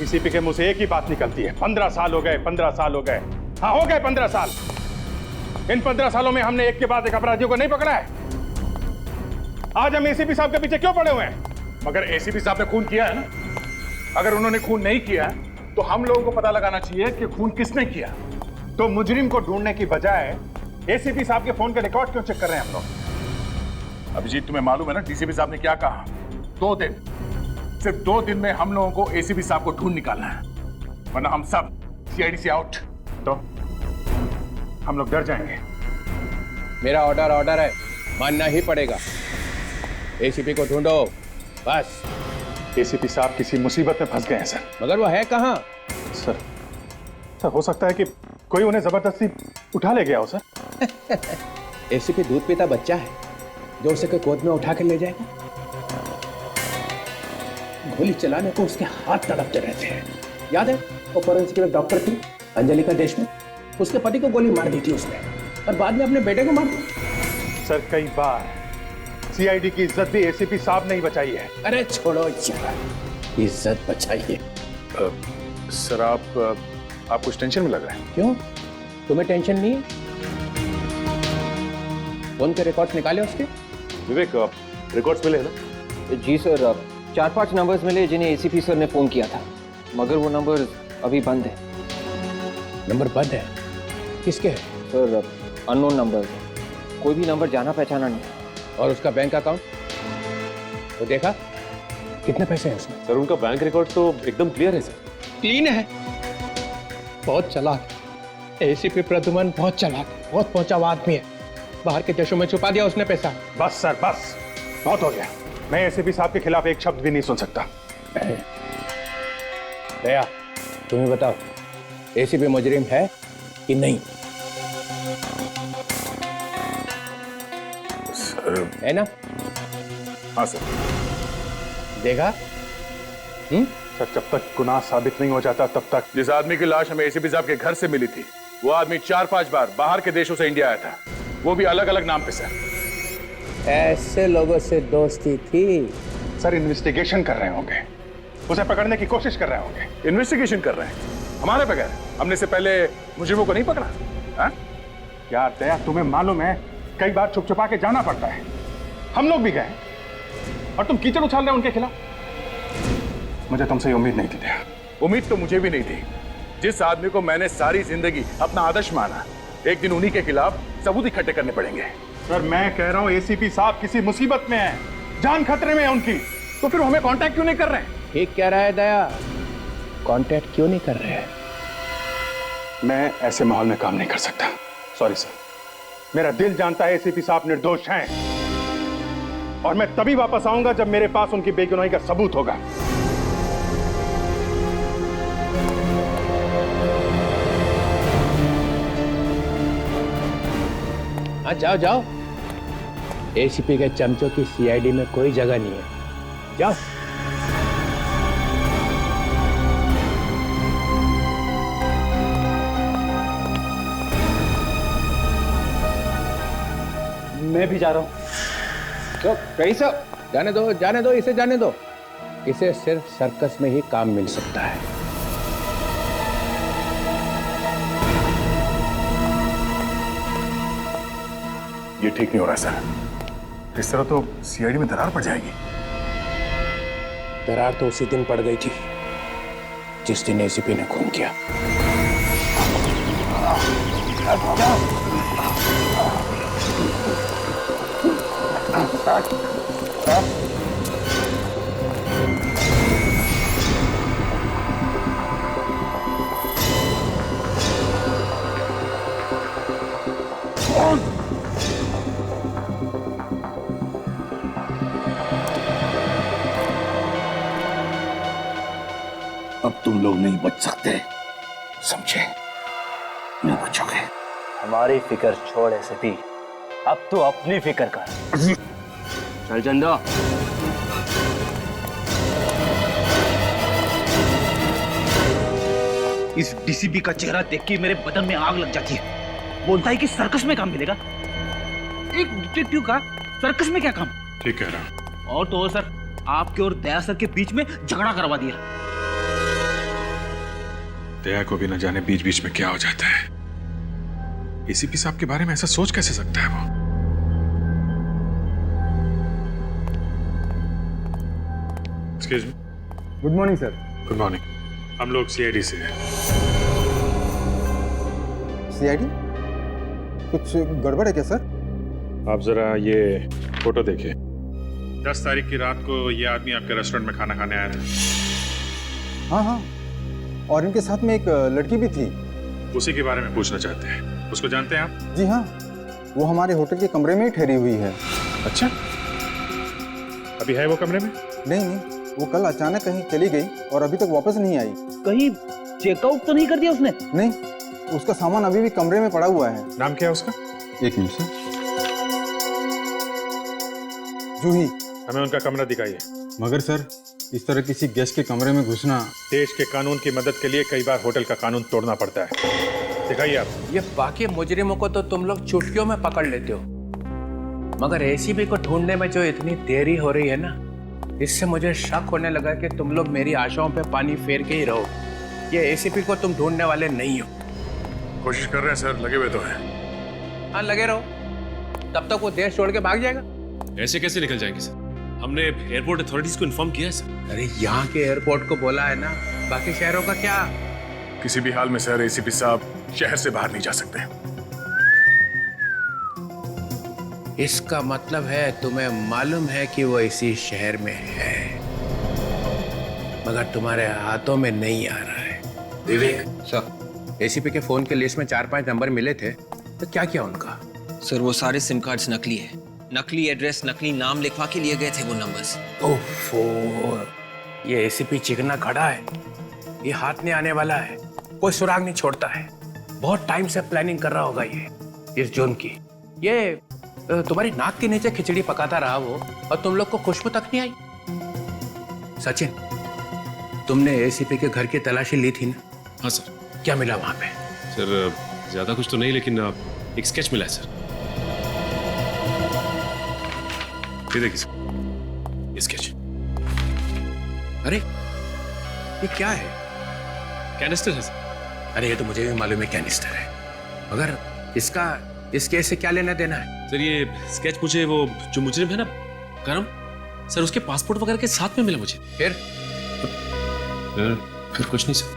DCP के मुंह से एक ही बात निकलती है, 15 साल हो गए, 15 साल हो गए। हाँ, हो गए 15 साल। इन 15 सालों में हमने एक के बाद एक अपराधियों को नहीं पकड़ा है। आज हम एसीपी साहब के पीछे क्यों पड़े हुए हैं? मगर एसीपी साहब ने खून किया है ना। अगर उन्होंने खून नहीं किया तो हम लोगों को पता लगाना चाहिए कि खून किसने किया। तो मुजरिम को ढूंढने की बजाय एसीपी साहब के फोन के रिकॉर्ड क्यों चेक कर रहे हैं हम लोग? अभिजीत, तुम्हें मालूम है ना डीसीपी साहब ने क्या कहा? 2 दिन, सिर्फ 2 दिन में हम लोगों को एसीपी साहब को ढूंढ निकालना है, वरना हम सब सीआईडी से आउट। तो हम लोग डर जाएंगे। मेरा ऑर्डर है, मानना ही पड़ेगा। एसीपी को ढूंढो, बस। एसीपी साहब किसी मुसीबत में फंस गए हैं सर। मगर वो है कहाँ? सर हो सकता है कि कोई उन्हें जबरदस्ती उठा ले गया हो सर। एसीपी दूध पीता बच्चा है जो उसे कोई गोद में उठा कर ले जाएगा। गोली चलाने को उसके हाथ तड़पते रहते हैं। याद है वो फॉरेंसिक डॉक्टर थी अंजलिका देशमुख, उसके पति को गोली मार दी थी उसने, और बाद में अपने बेटे को मार दिया। सर कई बार सीआईडी की इज्जत भी एसीपी साहब ने ही बचाई है। अरे छोड़ो यार, इज्जत बचाइए। सर आप कुछ टेंशन में लग रहे हैं। क्यों, तुम्हें टेंशन नहीं है? फोन के रिकॉर्ड्स निकाले उसके? विवेक, रिकॉर्ड्स मिले ना? जी सर, 4-5 नंबर्स मिले जिन्हें एसीपी सर ने फोन किया था, मगर वो नंबर अभी बंद है। नंबर बंद है? किसके है? सर अननोन नंबर, कोई भी नंबर जाना पहचाना नहीं। और उसका बैंक अकाउंट वो देखा? कितने पैसे हैं उसमें? सर उनका बैंक रिकॉर्ड तो एकदम क्लियर है सर। क्लीन है। बहुत चालाक एसीपी प्रद्युमन, बहुत चालाक, बहुत पहुंचा आदमी है। बाहर के देशों में छुपा दिया उसने पैसा। बस सर बस, बहुत हो गया। मैं एसीपी साहब के खिलाफ एक शब्द भी नहीं सुन सकता। दया, तुम्हें बताओ एसीपी मुजरिम है कि नहीं? सर है ना? हाँ सर। देखा? सर जब तक गुनाह साबित नहीं हो जाता तब तक। जिस आदमी की लाश हमें एसीपी साहब के घर से मिली थी, वो आदमी 4-5 बार बाहर के देशों से इंडिया आया था, वो भी अलग अलग नाम पे सर। ऐसे लोगों से दोस्ती थी? सर इन्वेस्टिगेशन कर रहे होंगे, उसे पकड़ने की कोशिश कर रहे होंगे। इन्वेस्टिगेशन कर रहे हैं हमारे बगैर? हमने से पहले मुजरिमों को नहीं पकड़ा? हाँ? यार दया, तुम्हें मालूम है कई बार छुप छुपा के जाना पड़ता है। हम लोग भी गए और तुम कीचड़ उछाल रहे हो उनके खिलाफ। मुझे तुमसे ये उम्मीद नहीं थी दया। उम्मीद तो मुझे भी नहीं थी। जिस आदमी को मैंने सारी जिंदगी अपना आदर्श माना, एक दिन उन्हीं के खिलाफ सबूत इकट्ठे करने पड़ेंगे। सर मैं कह रहा हूँ एसीपी साहब किसी मुसीबत में है, जान खतरे में है उनकी, तो फिर हमें कांटेक्ट क्यों नहीं कर रहे हैं? ठीक कह रहा है दया, कांटेक्ट क्यों नहीं कर रहे हैं? मैं ऐसे माहौल में काम नहीं कर सकता। सॉरी सर, मेरा दिल जानता है एसीपी साहब निर्दोष हैं, और मैं तभी वापस आऊंगा जब मेरे पास उनकी बेगुनाही का सबूत होगा। हाँ जाओ जाओ, एसीपी के चमचों की सीआईडी में कोई जगह नहीं है, जाओ। मैं भी जा रहा हूँ। तो कैसा? जाने दो, जाने दो, इसे जाने दो। इसे सिर्फ सर्कस में ही काम मिल सकता है। ये ठीक नहीं हो रहा सर। इस तरह तो सीआईडी में दरार पड़ जाएगी। दरार तो उसी दिन पड़ गई थी जिस दिन एसीपी ने खून किया। अब तुम लोग नहीं बच सकते, समझे? नहीं बचोगे। हमारी फिक्र छोड़ ऐसे भी, अब तू अपनी फिक्र कर। चल चंदा। इस डीसीपी का चेहरा देख के मेरे बदन में आग लग जाती है। बोलता है कि सर्कस में काम मिलेगा। एक डिटेक्टिव का सर्कस में क्या काम? ठीक कह रहा। और तो और सर, आपके और दया सर के बीच में झगड़ा करवा दिया। दया को भी न जाने बीच बीच में क्या हो जाता है। एसीपी साहब के बारे में ऐसा सोच कैसे सकता है वो? Excuse me. Good morning sir. Good morning. हम लोग सीआईडी से हैं। सीआईडी? कुछ गड़बड़ है क्या सर? आप जरा ये फोटो देखिए। 10 तारीख की रात को ये आदमी आपके रेस्टोरेंट में खाना खाने आया था। हाँ हाँ, और इनके साथ में एक लड़की भी थी। उसी के बारे में पूछना चाहते हैं। उसको जानते हैं आप? जी हाँ, वो हमारे होटल के कमरे में ही ठहरी हुई है। अच्छा, अभी है वो कमरे में? नहीं, वो कल अचानक कहीं चली गई और अभी तक वापस नहीं आई। कहीं चेकआउट तो नहीं कर दिया उसने? नहीं, उसका सामान अभी भी कमरे में पड़ा हुआ है। नाम क्या है उसका? एक मिनट सर। जूही। हमें उनका कमरा दिखाइए। मगर सर, इस तरह किसी गेस्ट के कमरे में घुसना। देश के कानून की मदद के लिए कई बार होटल का कानून तोड़ना पड़ता है। दिखाइए आप। ये बाकी मुजरिमों को तो तुम लोग चुटकियों में पकड़ लेते हो, मगर एसीपी को ढूंढने में जो इतनी देरी हो रही है ना, इससे मुझे शक होने लगा कि तुम लोग मेरी आशाओं पे पानी फेर के ही रहो। ये एसीपी को तुम ढूंढने वाले नहीं हो। कोशिश कर रहे हैं सर, लगे हुए तो हैं। हाँ, लगे रहो, तब तक वो देश छोड़ के भाग जाएगा। ऐसे कैसे निकल जाएंगे सर? हमने एयरपोर्ट अथॉरिटीज को इन्फॉर्म किया है सर। अरे यहाँ के एयरपोर्ट को बोला है ना, बाकी शहरों का क्या? किसी भी हाल में सर एसीपी साहब शहर से बाहर नहीं जा सकते। इसका मतलब है तुम्हें मालूम है कि वो इसी शहर में है, मगर तुम्हारे हाथों में नहीं आ रहा है। विवेक सर। एसीपी के फोन के लिस्ट में 4-5 नंबर मिले थे, तो क्या किया उनका? सर वो सारे सिम कार्ड्स नकली है। नकली एड्रेस, नकली नाम लिखवा के लिए गए थे वो नंबर्स। ओफो, ये एसीपी चिकना खड़ा है, ये हाथ नहीं आने वाला है, कोई सुराग नहीं छोड़ता है। बहुत टाइम से प्लानिंग कर रहा होगा ये इस जुर्म की। ये तुम्हारी नाक के नीचे खिचड़ी पकाता रहा वो, और तुम लोग को खुशबू तक नहीं आई। सचिन, तुमने एसीपी के घर की तलाशी ली थी ना? हाँ सर। क्या मिला वहां पे? सर ज्यादा कुछ तो नहीं, लेकिन एक स्केच मिला है सर। ये देखिए सर, स्केच। अरे ये क्या है? कैनिस्टर है सर। अरे ये तो मुझे भी मालूम है कैनिस्टर है, मगर इस केस से क्या लेना देना है? सर ये स्केच मुझे वो जो मुजरिम है ना करम सर, उसके पासपोर्ट वगैरह के साथ में मिला मुझे। फिर कुछ नहीं सर।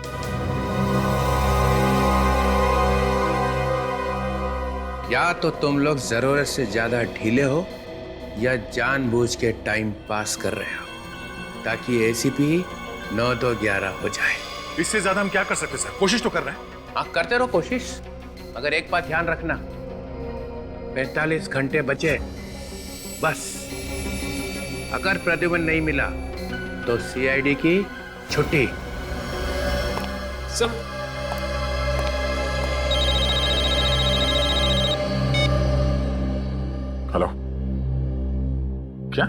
या तो तुम लोग जरूरत से ज्यादा ढीले हो, या जानबूझ के टाइम पास कर रहे हो, ताकि एसीपी 9-2-11 हो जाए। इससे ज्यादा हम क्या कर सकते सर? कोशिश तो कर रहे हैं। हाँ, करते रहो कोशिश, मगर एक बात ध्यान रखना, 45 घंटे बचे बस। अगर प्रद्युमन नहीं मिला तो सीआईडी की छुट्टी। सर हेलो, क्या?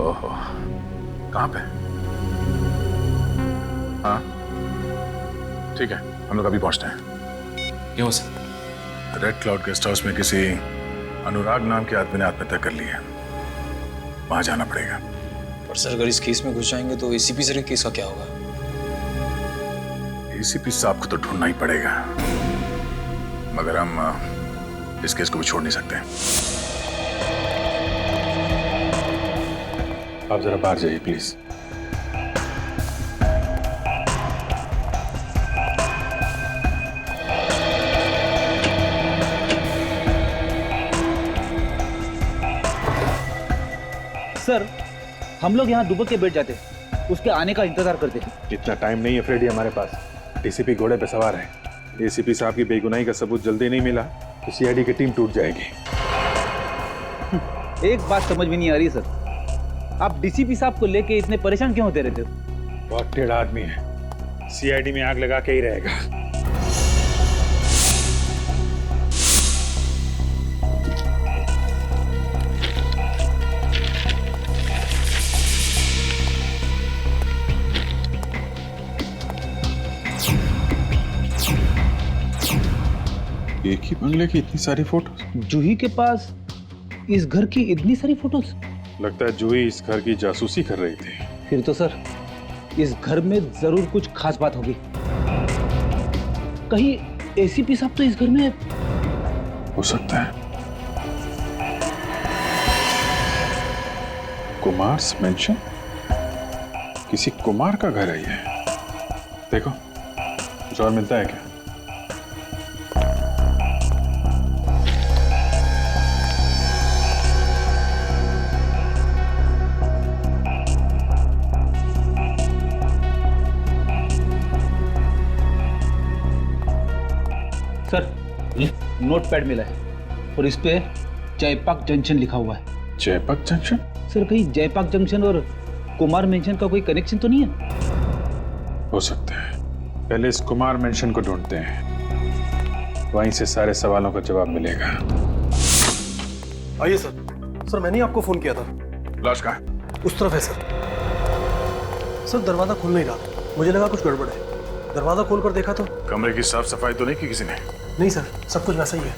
ओहो, कहाँ पे? हाँ ठीक है, हम लोग अभी पहुंचते हैं। क्या हुआ sir? Red cloud guest house में किसी अनुराग नाम के आदमी ने आत्महत्या कर ली है, वहां जाना पड़ेगा। पर सर अगर इस केस में घुस जाएंगे तो एसीपी सर के केस का क्या होगा? एसीपी साहब को तो ढूंढना ही पड़ेगा, मगर हम इस केस को भी छोड़ नहीं सकते। आप जरा बाहर जाइए प्लीज। सर हम लोग यहाँ दुबक के बैठ जाते, उसके आने का इंतजार करते। इतना टाइम नहीं है फ्रेडी हमारे पास। डीसीपी घोड़े पे सवार है। एसीपी साहब की बेगुनाही का सबूत जल्दी नहीं मिला तो सीआईडी की टीम टूट जाएगी। एक बात समझ में नहीं आ रही सर, आप डीसीपी साहब को लेके इतने परेशान क्यों होते रहते हो? बहुत टेढ़ा आदमी है, सीआईडी में आग लगा के ही रहेगा। एक ही बंगले की इतनी सारी फोटोज? जूही के पास इस घर की इतनी सारी फोटोज? लगता है जूही इस घर की जासूसी कर रही थी। फिर तो सर इस घर में जरूर कुछ खास बात होगी। कहीं एसीपी साहब तो इस घर में हो सकता है। कुमार्स मेंशन, किसी कुमार का घर है ये। देखो कुछ और मिलता है क्या? सर नोट पैड मिला है और इस पे जयपाक जंक्शन लिखा हुआ है। जयपाक जंक्शन? सर कहीं जयपाक जंक्शन और कुमार मेंशन का कोई कनेक्शन तो नहीं है? हो सकता है। पहले इस कुमार मेंशन को ढूंढते हैं, वहीं से सारे सवालों का जवाब मिलेगा। आइए सर। सर मैंने ही आपको फोन किया था। लाश कहाँ है? उस तरफ है सर। सर दरवाजा खुल नहीं रहा, मुझे लगा कुछ गड़बड़ है। दरवाजा खोलकर देखा तो कमरे की साफ सफाई तो नहीं की किसी ने? नहीं सर, सब कुछ वैसा ही है।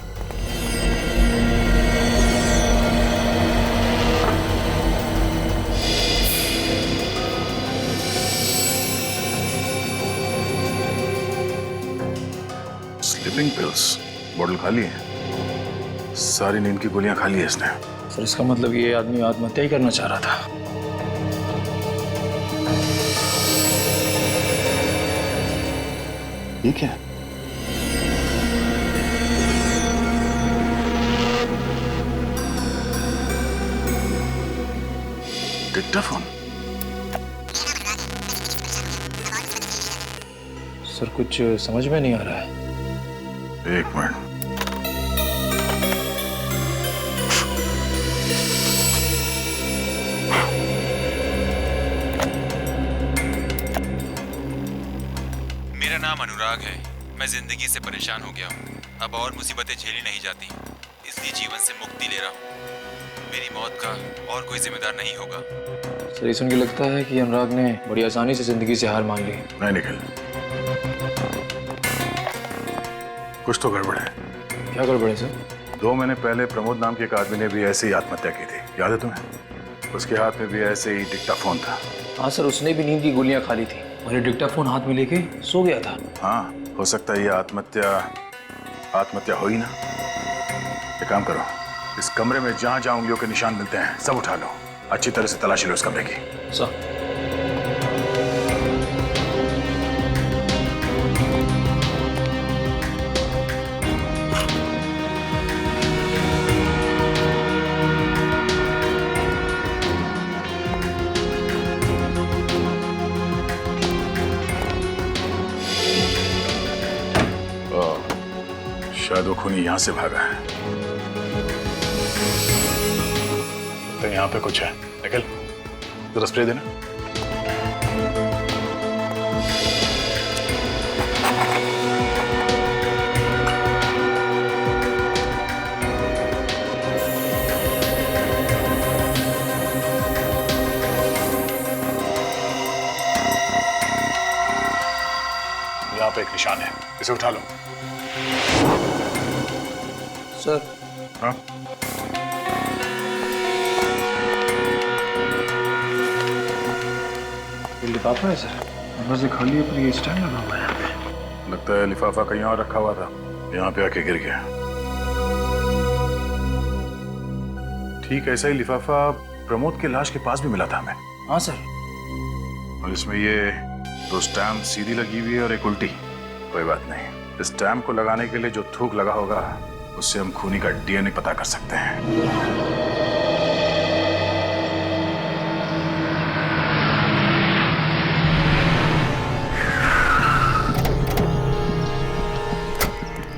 स्लीपिंग पिल्स बोतल खाली है, सारी नींद की गोलियां खाली है इसने। सर इसका मतलब ये आदमी आत्महत्या ही करना चाह रहा था। ये क्या है? डिक्टाफोन। सर कुछ समझ में नहीं आ रहा है। एक मिनट। मेरा नाम अनुराग है। मैं जिंदगी से परेशान हो गया हूँ। अब और मुसीबतें झेली नहीं जाती, इसलिए जीवन से मुक्ति ले रहा हूँ। मेरी मौत का और कोई जिम्मेदार नहीं होगा। सर ये सुन के लगता है कि अनुराग ने बड़ी आसानी से जिंदगी से हार मान ली। नहीं निखिल, कुछ तो गड़बड़ है। क्या गड़बड़ है सर? 2 महीने पहले प्रमोद नाम के एक आदमी ने भी ऐसे ही आत्महत्या की थी, याद है तुम्हें? उसके हाथ में भी ऐसे ही डिक्टाफोन था। हाँ सर, उसने भी नींद की गोलियां खा ली थी और ये डिक्टाफोन हाथ में लेके सो गया था। हाँ हो सकता है ये आत्महत्या हो ही ना। एक काम करो, इस कमरे में जहां जहां उंगलियों के निशान मिलते हैं सब उठा लो, अच्छी तरह से तलाशी लो इस कमरे की। सर शायद वो खूनी यहां से भागा है। तो यहाँ पे कुछ है। निकल, जरा स्प्रे देना। यहाँ पे एक निशान है, इसे उठा लो। सर। हाँ? ये लिफाफा है सर, अंदर से खाली है पर ये स्टैंड लगा हुआ है यहाँ पे। लगता है लिफाफा कहीं और रखा हुआ था, यहाँ पे आके गिर गया। ठीक ऐसा ही लिफाफा प्रमोद के लाश के पास भी मिला था हमें। हाँ सर। और इसमें ये 2 स्टैम्प सीधी लगी हुई है और एक उल्टी। कोई बात नहीं, इस स्टैम्प को लगाने के लिए जो थूक लगा होगा उससे हम खूनी का डीएनए पता कर सकते हैं।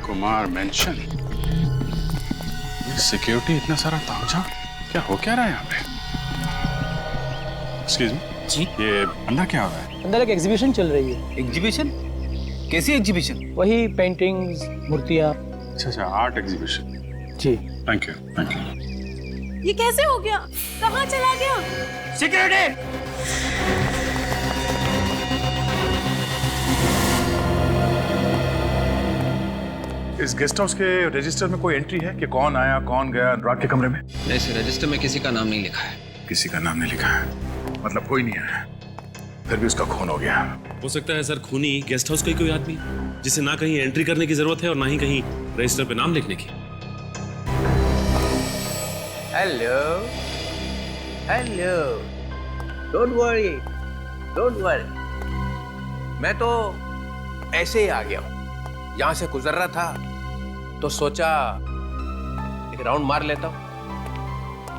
कुमार मेंशन, सिक्योरिटी इतना सारा तामझाम, क्या हो क्या रहा है यहाँ पे? एक्सक्यूज मी जी, ये अंदर क्या हो रहा है? अंदर एक एग्जीबिशन चल रही है। एग्जीबिशन? कैसी एग्जीबिशन? वही पेंटिंग्स, मूर्तियाँ। अच्छा, आर्ट एग्जीबिशन। जी थैंक यू, थैंक यू। ये कैसे हो गया? कहाँ चला गया? सिक्योरिटी! इस गेस्ट हाउस के रजिस्टर में कोई एंट्री है कि कौन आया कौन गया अनुराग के कमरे में? नहीं सर, रजिस्टर में किसी का नाम नहीं लिखा है। किसी का नाम नहीं लिखा है, मतलब कोई नहीं आया, फिर भी उसका खून हो गया। हो सकता है सर खूनी गेस्ट हाउस का ही कोई आदमी है, जिसे ना कहीं एंट्री करने की जरूरत है और ना ही कहीं रजिस्टर पे नाम लिखने की। Hello hello, don't worry don't worry, मैं तो ऐसे ही आ गया हूं। यहां से गुजर रहा था तो सोचा एक राउंड मार लेता हूं।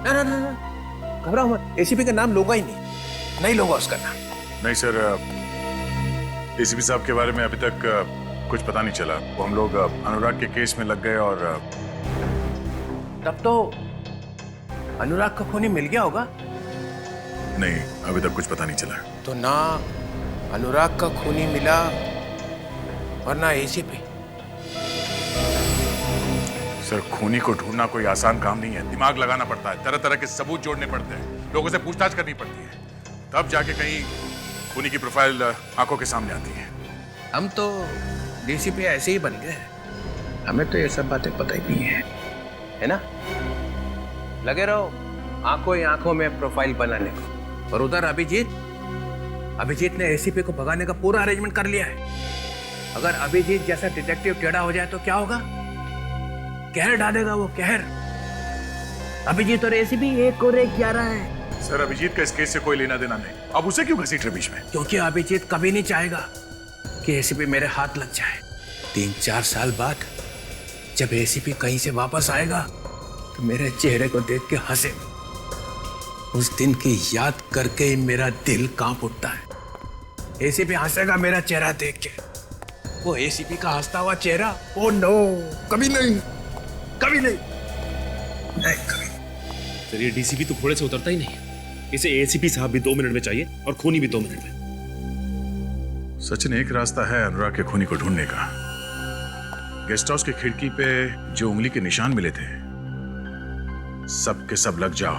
ना ना ना ना, घबराओ मत, एसीपी का नाम लूंगा ही नहीं लूंगा उसका नाम। नहीं सर, एसीपी साहब के बारे में अभी तक कुछ पता नहीं चला। वो हम लोग अनुराग के केस में लग गए और तब तो अनुराग का खूनी मिल गया होगा। नहीं, अभी तक कुछ पता नहीं चला। तो ना अनुराग का खूनी मिला और ना एसीपी। सर, खूनी को ढूंढना कोई आसान काम नहीं है, दिमाग लगाना पड़ता है, तरह तरह के सबूत जोड़ने पड़ते हैं, लोगों से पूछताछ करनी पड़ती है, तब जाके कहीं खूनी की प्रोफाइल आंखों के सामने आती है। हम तो डीसीपी ऐसे ही बन गए, हमें तो ये सब बातें पता ही नहीं है ना? लगे रहो आंखों ही आंखों में प्रोफाइल बनाने को। और उधर अभिजीत ने एसीपी को भगाने का पूरा अरेंजमेंट कर लिया है। अगर अभिजीत जैसा डिटेक्टिव टेढ़ा हो जाए तो क्या होगा? कहर डालेगा वो, कहर। अभिजीत और एसीपी एक और एक 11 है। सर, अभिजीत का इस केस से कोई लेना देना नहीं, अब उसे क्यों घसीट रहे बीच में? क्योंकि अभिजीत कभी नहीं चाहेगा कि एसीपी मेरे हाथ लग जाए। 3-4 साल बाद जब एसीपी कहीं से वापस आएगा तो मेरे चेहरे को देख के हंसे। उस दिन की याद करके ही मेरा दिल कांप उठता है। एसीपी हंसेगा मेरा चेहरा देख के। वो एसीपी का हंसता हुआ चेहरा, ओ नो, कभी नहीं, कभी नहीं, नहीं कभी। सर, ये डीसीपी तो घोड़े से उतरता ही नहीं है। इसे एसीपी साहब भी 2 मिनट में चाहिए और खूनी भी 2 मिनट में। सचिन, एक रास्ता है अनुराग के खूनी को ढूंढने का। गेस्ट हाउस की खिड़की पे जो उंगली के निशान मिले थे, सब के सब लग जाओ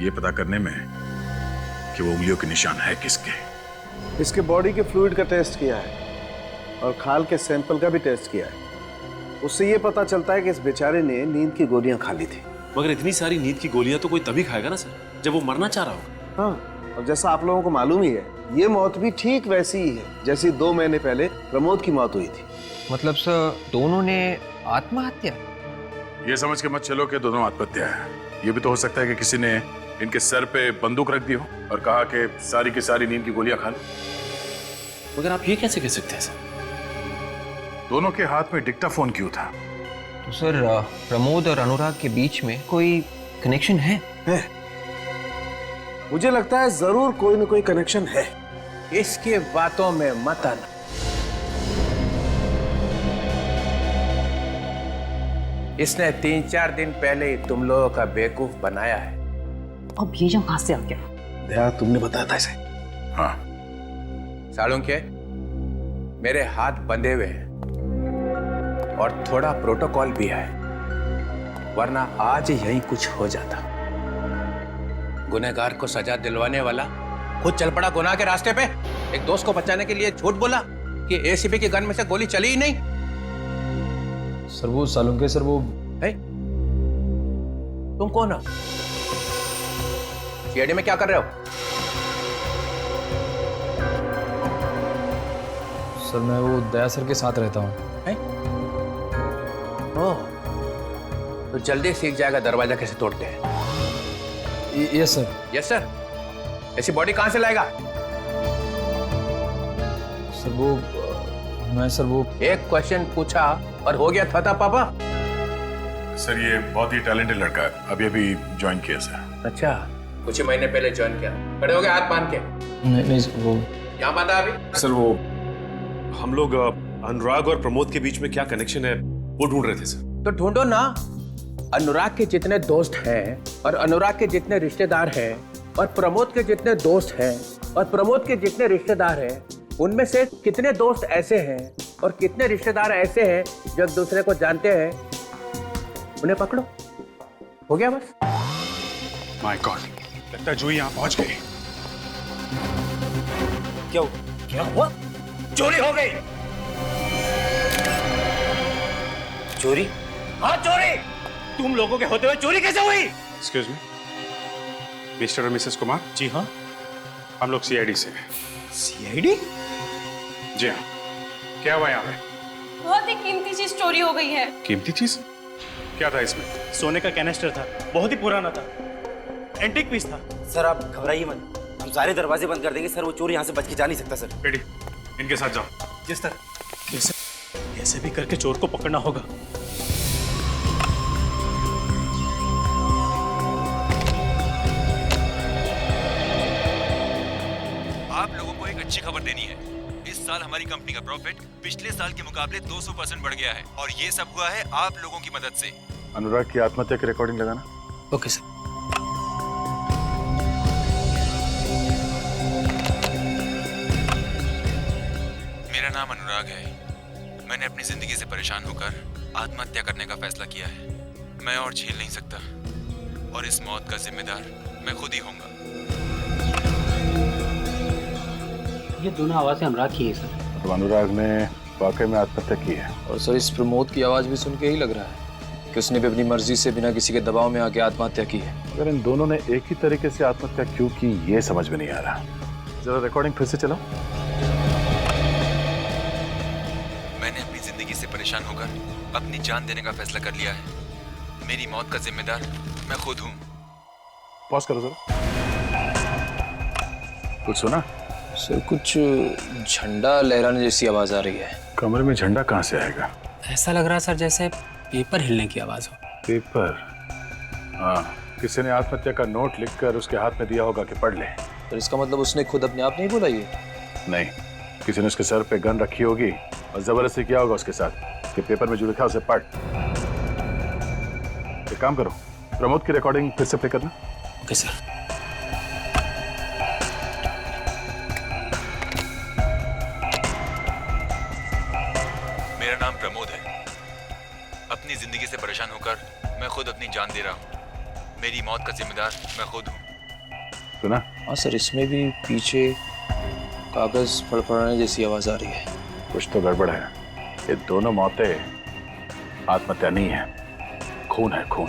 ये पता करने में कि वो उंगलियों के निशान है किसके। इसके बॉडी के फ्लूइड का टेस्ट किया है और खाल के सैंपल का भी टेस्ट किया है। उससे ये पता चलता है कि इस बेचारे ने नींद की गोलियां खा ली थी। मगर इतनी सारी नींद की गोलियां तो कोई तभी खाएगा ना सर, जब वो मरना चाह रहा होगा। हाँ, और जैसा आप लोगों को मालूम ही है, ये मौत भी ठीक वैसी ही है जैसी 2 महीने पहले प्रमोद की मौत हुई थी। मतलब सर, दोनों ने आत्महत्या? ये समझ के मत चलो कि दोनों आत्महत्या है। ये भी तो हो सकता है कि किसी ने इनके सर पे बंदूक रख दी हो और कहा कि सारी की सारी नींद की गोलियां खा लो। मगर आप ये कैसे कह सकते हैं सर? दोनों के हाथ में डिक्टाफोन क्यों था? तो सर, प्रमोद और अनुराग के बीच में कोई कनेक्शन है? मुझे लगता है जरूर कोई ना कोई कनेक्शन है। इसके बातों में मत आना। इसने 3-4 दिन पहले ही तुम लोगों का बेवकूफ बनाया है। अब ये जो कहां से आ गया? दया, तुमने बताया था इसे? हाँ। सालुंके, मेरे हाथ बंधे हुए हैं और थोड़ा प्रोटोकॉल भी है, वरना आज यही कुछ हो जाता। गुनहगार को सजा दिलवाने वाला खुद चल पड़ा गुनाह के रास्ते पे। एक दोस्त को बचाने के लिए झूठ बोला कि एसीपी की गन में से गोली चली ही नहीं। सर, वो सालुंके सर, वो है? तुम कौन हो? सीआईडी में क्या कर रहे हो? सर, मैं वो दया सर के साथ रहता हूँ। ओह, तो जल्दी सीख जाएगा दरवाजा कैसे तोड़ते हैं। Yes sir. Yes sir. ऐसी बॉडी कहां से लाएगा? सर, वो मैं सर, वो एक क्वेश्चन पूछा और हो गया था पापा। सर, ये बहुत ही टैलेंटेड लड़का है, अभी अभी ज्वाइन किया सर। अच्छा, कुछ ही महीने पहले ज्वाइन किया। खड़े हो गए हाथ बांध के? नहीं वो यहाँ बांधा अभी? सर, वो हम लोग अनुराग और प्रमोद के बीच में क्या कनेक्शन है वो ढूंढ रहे थे सर। तो ढूंढो ना। अनुराग के जितने दोस्त हैं और अनुराग के जितने रिश्तेदार हैं और प्रमोद के जितने दोस्त हैं और प्रमोद के जितने रिश्तेदार हैं, उनमें से कितने दोस्त ऐसे हैं और कितने रिश्तेदार ऐसे हैं जो एक दूसरे को जानते हैं, उन्हें पकड़ो। हो गया बस। माय गॉड, लगता है जूही यहाँ पहुंच गई। क्या हुआ? चोरी हो गई। चोरी? हाँ, चोरी। तुम लोगों के होते हुए चोरी कैसे हुई? एक्सक्यूज मी, मिस्टर और मिसेस कुमार। जी हाँ। हम लोग सीआईडी से हैं। सीआईडी? जी हाँ, क्या हुआ यहाँ पे? बहुत ही कीमती चीज चोरी हो गई है। कीमती चीज? क्या था इसमें? सोने का कैनिस्टर था, बहुत ही पुराना था, एंटीक पीस था। सर आप घबराइए मत, हम सारे दरवाजे बंद कर देंगे सर। वो चोर यहाँ से बच के जा नहीं सकता सर। बेटी, इनके साथ जाओ। जी सर। कैसे भी करके चोर को पकड़ना होगा। आप लोगों को एक अच्छी खबर देनी है। इस साल हमारी कंपनी का प्रॉफिट पिछले साल के मुकाबले 200% बढ़ गया है और ये सब हुआ है आप लोगों की मदद से। अनुराग की आत्महत्या की रिकॉर्डिंग लगाना। Okay sir. मेरा नाम अनुराग है। मैंने अपनी जिंदगी से परेशान होकर आत्महत्या करने का फैसला किया है। मैं और झेल नहीं सकता और इस मौत का जिम्मेदार मैं खुद ही होऊंगा। ये दोनों आवाजें अनुराग की है सर। तो अनुराग ने वाकई में आत्महत्या की है। और सर इस प्रमोद की आवाज़ भी सुन के ही लग रहा है कि उसने भी अपनी मर्जी से बिना किसी के दबाव में आके आत्महत्या की है। अगर इन दोनों ने एक ही तरीके से आत्महत्या क्यों की ये समझ में नहीं आ रहा। जरा रिकॉर्डिंग फिर से चलाओ। मैंने अपनी जिंदगी से परेशान होकर अपनी जान देने का फैसला कर लिया है। मेरी मौत का जिम्मेदार मैं खुद हूँ। पॉज करो जरा। कुछ सुना? सर कुछ झंडा लहराने जैसी आवाज आ रही है। कमरे में झंडा कहाँ से आएगा? ऐसा लग रहा सर जैसे पेपर हिलने की आवाज हो। पेपर? हाँ, किसी ने आत्महत्या का नोट लिखकर उसके हाथ में दिया होगा कि पढ़ ले। तो इसका मतलब उसने खुद अपने आप नहीं बोला ये? नहीं, किसी ने उसके सर पे गन रखी होगी और जबरदस्ती किया होगा उसके साथ कि पेपर में जो लिखा उसे पढ़। एक काम करो, प्रमोद की रिकॉर्डिंग फिर से प्ले करना। Okay sir. मेरा नाम प्रमोद है। अपनी जिंदगी से परेशान होकर मैं खुद अपनी जान दे रहा हूँ। मेरी मौत का जिम्मेदार मैं खुद हूँ। सुना? हाँ सर, इसमें भी पीछे कागज फड़फड़ाने जैसी आवाज आ रही है। कुछ तो गड़बड़ है। ये दोनों मौतें आत्महत्या नहीं है, खून है, खून।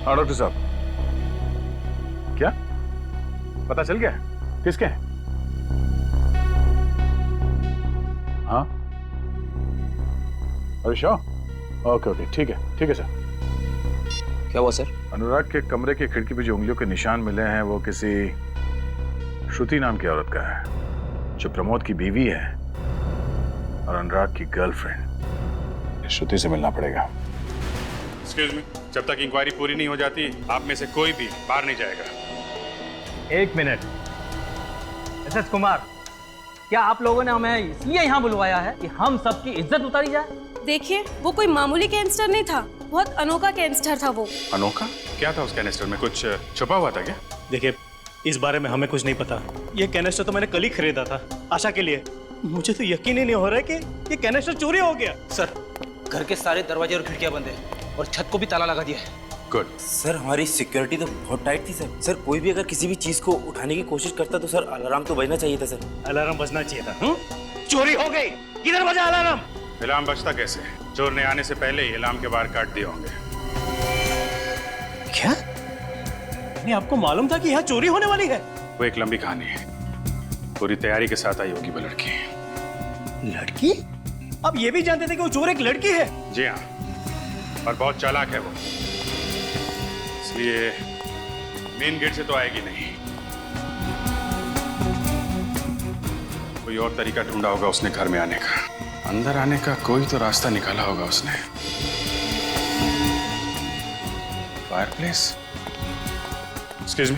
हाँ डॉक्टर साहब, क्या पता चल गया किसके हैं? हाँ, अरे श्योर। ओके ओके, ठीक है सर। क्या हुआ सर? अनुराग के कमरे की खिड़की पे जो उंगलियों के निशान मिले हैं वो किसी श्रुति नाम की औरत का है, जो प्रमोद की बीवी है और अनुराग की गर्लफ्रेंड। श्रुति से मिलना पड़ेगा। एक्सक्यूज मी, जब तक इंक्वायरी पूरी नहीं हो जाती आप में से कोई भी बाहर नहीं जाएगा। एक मिनट। एसएस कुमार, क्या आप लोगों ने हमें इसलिए यहाँ बुलवाया है कि हम सबकी इज्जत उतारी जाए? देखिए, वो कोई मामूली कैंसटर नहीं था, बहुत अनोखा कैंसटर था वो। अनोखा? क्या था उस कैनिस्टर में? कुछ छुपा हुआ था क्या? देखिए, इस बारे में हमें कुछ नहीं पता। ये कैनिस्टर तो मैंने कल ही खरीदा था आशा के लिए। मुझे तो यकीन ही नहीं हो रहा है कि ये कैनिस्टर चोरी हो गया। सर, घर के सारे दरवाजे और खिड़कियां बंद है और छत को भी ताला लगा दिया है। गुड। सर हमारी सिक्योरिटी तो बहुत टाइट थी सर। सर कोई भी अगर किसी भी चीज को उठाने की कोशिश करता तो सर अलार्म तो बजना चाहिए था सर। अलार्म बजना चाहिए था। चोरी हो गई, किधर बजा अलार्म? अलार्म बजता कैसे? चोर ने आने से पहले ही अलार्म के बाहर काट दिए होंगे। क्या? नहीं, आपको मालूम था कि यहाँ चोरी होने वाली है? वो एक लंबी कहानी है, पूरी तैयारी के साथ आई होगी वो लड़की। लड़की? आप ये भी जानते थे कि वो चोर एक लड़की है? जी हाँ, और बहुत चालाक है वो, इसलिए मेन गेट से तो आएगी नहीं। कोई और तरीका ढूंढा होगा उसने घर में आने का। अंदर आने का कोई तो रास्ता निकाला होगा उसने। फायरप्लेस? Excuse me.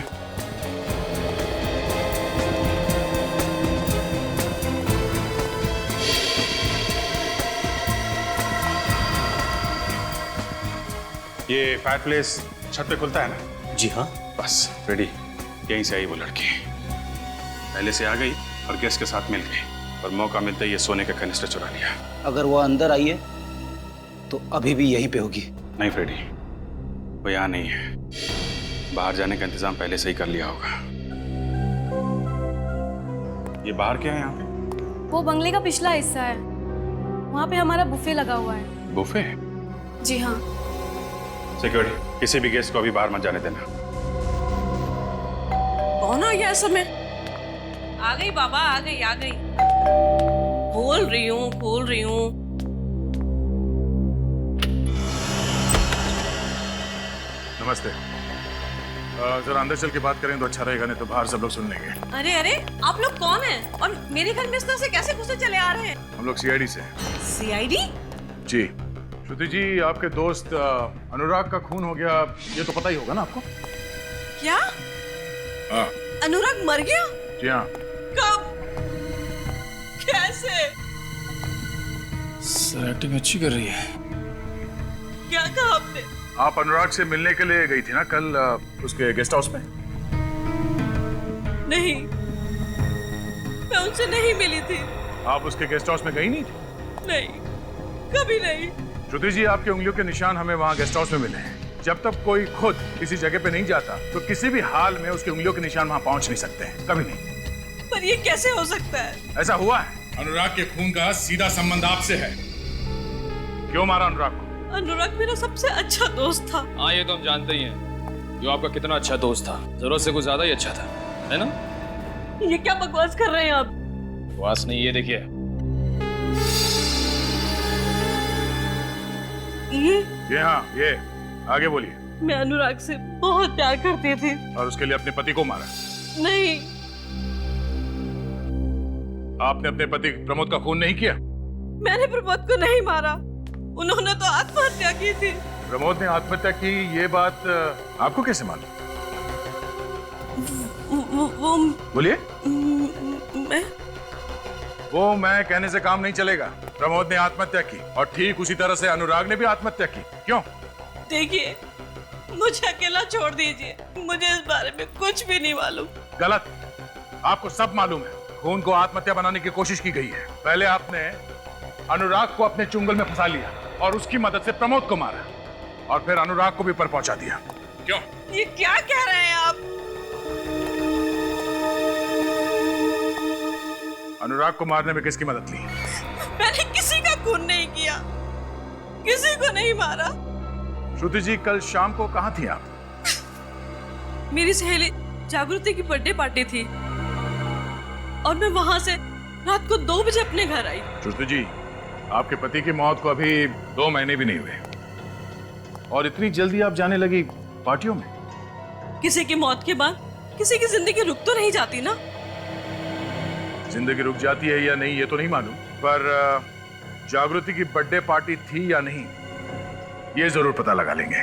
ये फायरप्लेस छत पे खुलता है ना? जी हाँ। बस रेडी, यहीं से आई वो लड़की। पहले से आ गई और गेस्ट के साथ मिल गई और मौका मिलते ही ये सोने का कैनिस्टर चुरा लिया। अगर वो अंदर आई है तो अभी भी यहीं पे होगी। नहीं फ्रेडी, वो यहाँ नहीं है। बाहर जाने का इंतजाम पहले से ही कर लिया होगा। ये बाहर क्या है यहाँ पे? वो बंगले का पिछला हिस्सा है, वहाँ पे हमारा बुफे लगा हुआ है। बुफे? जी हाँ। सिक्योरिटी, किसी भी गेस्ट को अभी बाहर मत जाने देना। कौन आ गया इस समय? आ गई बाबा, आ गई आ गई। खोल रही हूँ। नमस्ते। जरा अंदर चल के बात करें तो अच्छा रहेगा, नहीं तो बाहर सब लोग सुन लेंगे। अरे अरे, आप लोग कौन हैं? और मेरे घर में इस तरह से कैसे घुसे चले आ रहे हैं? हम लोग सीआईडी से। सीआईडी? जी। श्रुति जी, आपके दोस्त अनुराग का खून हो गया, ये तो पता ही होगा ना आपको? क्या? हाँ। अनुराग मर गया? जी हाँ। कब? कैसे? सर एक्टिंग अच्छी कर रही है। क्या कहा आपने? आप अनुराग से मिलने के लिए गई थी ना कल उसके गेस्ट हाउस में? नहीं, मैं उनसे नहीं मिली थी। आप उसके गेस्ट हाउस में गई नहीं थी? नहीं, कभी नहीं। श्रुति जी, आपकी उंगलियों के निशान हमें वहाँ गेस्ट हाउस में मिले हैं। जब तक कोई खुद किसी जगह पे नहीं जाता तो किसी भी हाल में उसकी उंगलियों के निशान वहाँ पहुँच नहीं सकते हैं, कभी नहीं। पर ये कैसे हो सकता है? ऐसा हुआ है। अनुराग के खून का सीधा संबंध आपसे है। क्यों मारा अनुराग को? अनुराग मेरा सबसे अच्छा दोस्त था। हाँ, ये तो हम जानते ही हैं, जो आपका कितना अच्छा दोस्त था, जरूरत से कुछ ज्यादा ही अच्छा था, है ना? ये क्या बकवास कर रहे हैं आप? बकवास नहीं, ये देखिए। ये हाँ, ये आगे बोलिए। मैं अनुराग से बहुत प्यार करती थी। और उसके लिए अपने पति को मारा? नहीं। आपने अपने पति प्रमोद का खून नहीं किया? मैंने प्रमोद को नहीं मारा, उन्होंने तो आत्महत्या की थी। प्रमोद ने आत्महत्या की, ये बात आपको कैसे मालूम? वो बोलिए। मैं वो मैं कहने से काम नहीं चलेगा। प्रमोद ने आत्महत्या की और ठीक उसी तरह से अनुराग ने भी आत्महत्या की। क्यों? देखिए, मुझे अकेला छोड़ दीजिए, मुझे इस बारे में कुछ भी नहीं मालूम। गलत, आपको सब मालूम है। खून को आत्महत्या बनाने की कोशिश की गई है। पहले आपने अनुराग को अपने चुंगल में फंसा लिया और उसकी मदद से प्रमोद को मारा और फिर अनुराग को भी पर पहुंचा दिया। क्यों? ये क्या कह रहे हैं आप? अनुराग को मारने में किसकी मदद ली? मैंने किसी का खून नहीं किया, किसी को नहीं मारा। श्रुति जी, कल शाम को कहाँ थी आप? मेरी सहेली जागृति की बर्थडे पार्टी थी और मैं वहां से रात को 2 बजे अपने घर आई। श्रुति जी, आपके पति की मौत को अभी 2 महीने भी नहीं हुए और इतनी जल्दी आप जाने लगी पार्टियों में? किसी की मौत के बाद किसी की जिंदगी रुक तो नहीं जाती ना। जिंदगी रुक जाती है या नहीं ये तो नहीं मालूम, पर जागृति की बर्थडे पार्टी थी या नहीं ये जरूर पता लगा लेंगे।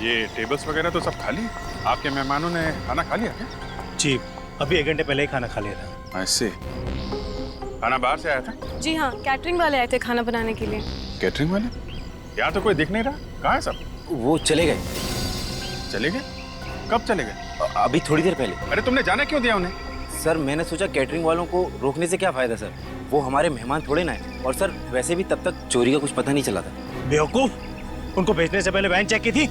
ये टेबल्स वगैरह तो सब खाली है। आपके मेहमानों ने खाना खा लिया क्या? जी, अभी 1 घंटे पहले ही खाना खा लिया था। ऐसे खाना बाहर से आया था? जी हाँ, कैटरिंग वाले आए थे खाना बनाने के लिए। कैटरिंग वाले? यहाँ तो कोई दिख नहीं रहा, कहाँ है सब? वो चले गए। चले गए? कब चले गए? अभी थोड़ी देर पहले। अरे तुमने जाने क्यों दिया उन्हें? सर, मैंने सोचा कैटरिंग वालों को रोकने से क्या फायदा सर, वो हमारे मेहमान थोड़े ना है। और सर, वैसे भी तब तक चोरी का कुछ पता नहीं चला था। बेवकूफ, उनको भेजने से पहले वैन चेक की थी?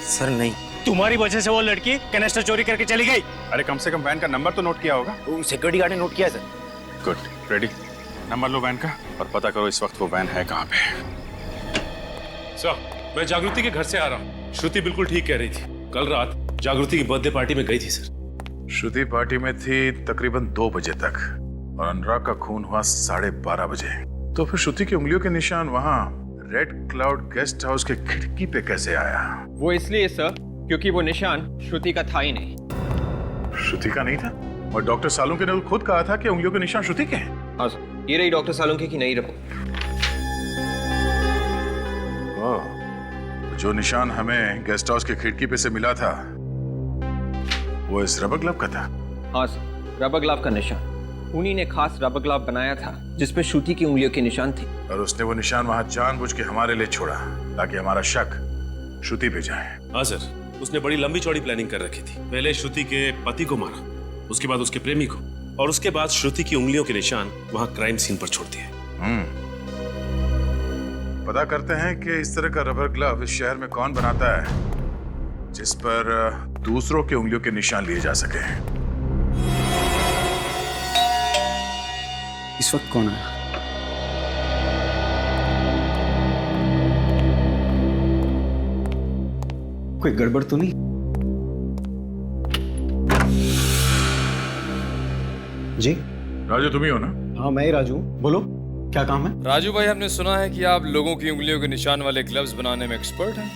सर नहीं। तुम्हारी वजह से वो लड़की कैनेस्टर चोरी करके चली गई। अरे कम से कम वैन का नंबर तो नोट किया होगा। सिक्योरिटी गार्ड ने नोट किया है सर। Good, ready. नंबर लो वैन का और पता करो इस वक्त वो वैन है कहाँ पे। सर, मैं जागृति के घर से आ रहा हूँ। श्रुति बिल्कुल ठीक कह रही थी, कल रात जागृति की बर्थडे पार्टी में गई थी सर। श्रुति पार्टी में थी तकरीबन 2 बजे तक और अनुराग का खून हुआ 12:30 बजे। तो फिर श्रुति की उंगलियों के निशान वहाँ रेड क्लाउड गेस्ट हाउस के खिड़की पे कैसे आया? वो इसलिए सर क्योंकि वो निशान श्रुति का था ही नहीं। श्रुति का नहीं था? और डॉक्टर सालुंके ने खुद कहा था कि उंगलियों के निशान श्रुति के हैं। हाँ सर, ये रही डॉक्टर सालुंके की नई रिपोर्ट। जो निशान हमें गेस्ट हाउस की खिड़की पे से मिला था वो इस रबर ग्लव का था। हाँ सर, रबर ग्लव का निशान। उन्हीं ने खास रबर ग्लव बनाया था जिसपे श्रुति की उंगलियों के निशान थे। और उसने वो निशान वहां जानबूझ के हमारे लिए छोड़ा ताकि हमारा शक श्रुति पे जाए। हाँ सर, उसने बड़ी लंबी चौड़ी प्लानिंग कर रखी थी। पहले श्रुति के पति को मारा, उसके बाद उसके प्रेमी को, और उसके बाद श्रुति की उंगलियों के निशान वहां क्राइम सीन पर छोड़ दिए। पता करते हैं कि इस तरह का रबर ग्लव इस शहर में कौन बनाता है जिस पर दूसरों के उंगलियों के निशान लिए जा सके। इस वक्त कौन आया? कोई गड़बड़ तो नहीं? जी राजू तुम ही हो ना? हाँ मैं ही राजू, बोलो क्या काम है? राजू भाई, हमने सुना है कि आप लोगों की उंगलियों के निशान वाले ग्लव्स बनाने में एक्सपर्ट हैं।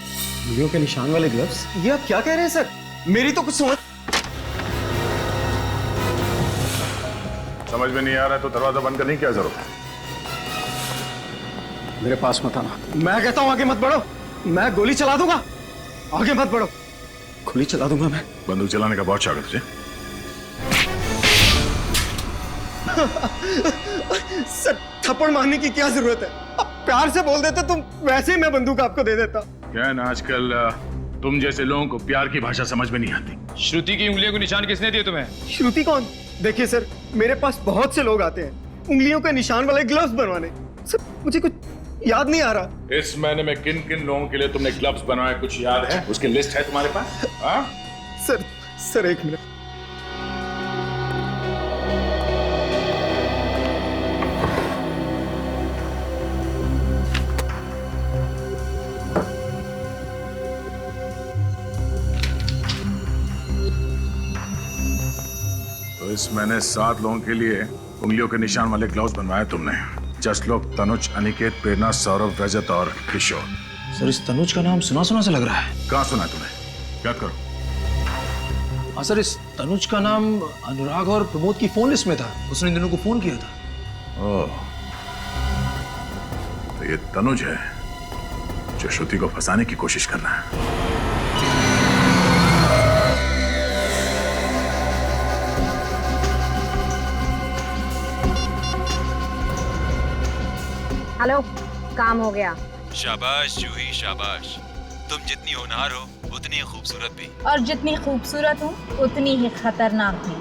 उंगलियों के निशान वाले ग्लव्स? ये आप क्या कह रहे हैं सर? मेरी तो कुछ समझ में नहीं आ रहा है तो दरवाजा बंद करने की क्या जरूरत है? मेरे पास मत आना। मैं कहता हूँ आगे मत बढ़ो, मैं गोली चला दूंगा। आगे मत बढ़ो, गोली चला दूंगा मैं। बंदूक चलाने का बहुत शौक है तुझे? सर थप्पड़ मारने की क्या जरूरत है? अब प्यार से बोल देते तुम, वैसे ही मैं बंदूक आपको दे देता। क्या है ना, आजकल तुम जैसे लोगों को प्यार की भाषा समझ में नहीं आती। श्रुति की उंगलियों को निशान किसने दिए तुम्हें? श्रुति कौन? देखिए सर, मेरे पास बहुत से लोग आते हैं उंगलियों के निशान वाले ग्लव्स बनवाने। सर मुझे कुछ याद नहीं आ रहा। इस महीने में किन किन लोगों के लिए तुमने ग्लव्स बनवाए कुछ याद है? उसकी लिस्ट है तुम्हारे पास? हाँ? सर एक मिनट। तो इस महीने 7 लोगों के लिए उंगलियों के निशान वाले ग्लव्स बनवाए तुमने। जस्ट लोग तनुज, अनिकेत, प्रेरणा, सौरभ, रजत और किशोर। सर इस तनुज का नाम सुना सुना सा लग रहा है। कहाँ सुना है तुम्हें? याद करो। हाँ सर, इस तनुज का नाम अनुराग और प्रमोद की फोन लिस्ट में था। उसने इन दोनों को फोन किया था। ओह, तो ये तनुज है जो श्रुति को फंसाने की कोशिश कर रहा है। हेलो, काम हो गया। शाबाश जूही शाबाश। तुम जितनी होनहार हो उतनी ही खूबसूरत भी। और जितनी खूबसूरत हूँ उतनी ही खतरनाक भी।